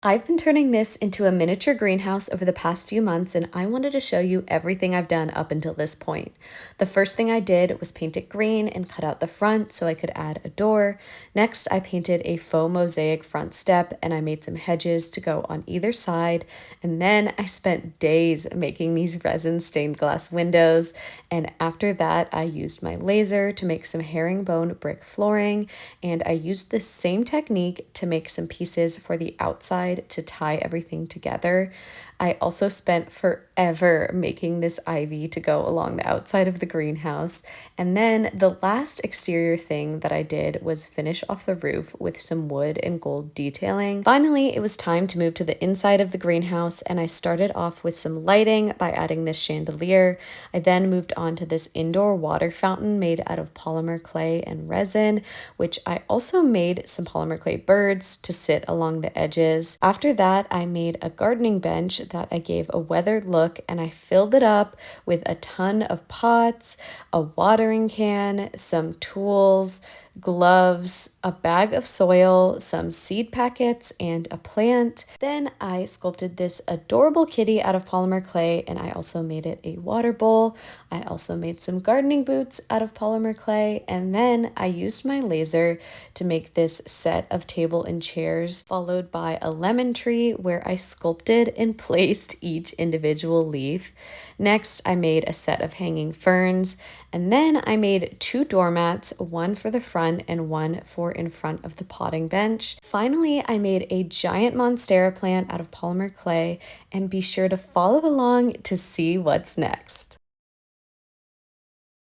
I've been turning this into a miniature greenhouse over the past few months, and I wanted to show you everything I've done up until this point. The first thing I did was paint it green and cut out the front so I could add a door. Next, I painted a faux mosaic front step and I made some hedges to go on either side. And then I spent days making these resin stained glass windows. And after that, I used my laser to make some herringbone brick flooring, and I used the same technique to make some pieces for the outside to tie everything together. I also spent forever making this ivy to go along the outside of the greenhouse. And then the last exterior thing that I did was finish off the roof with some wood and gold detailing. Finally, it was time to move to the inside of the greenhouse, and I started off with some lighting by adding this chandelier. I then moved on to this indoor water fountain made out of polymer clay and resin, which I also made some polymer clay birds to sit along the edges. After that, I made a gardening bench that I gave a weathered look, and I filled it up with a ton of pots, a watering can, some tools, gloves, a bag of soil, some seed packets, and a plant. Then I sculpted this adorable kitty out of polymer clay, and I also made it a water bowl. I also made some gardening boots out of polymer clay, and then I used my laser to make this set of table and chairs, followed by a lemon tree where I sculpted and placed each individual leaf. Next, I made a set of hanging ferns, and then I made two doormats, one for the front and one for in front of the potting bench. Finally, I made a giant monstera plant out of polymer clay, and be sure to follow along to see what's next.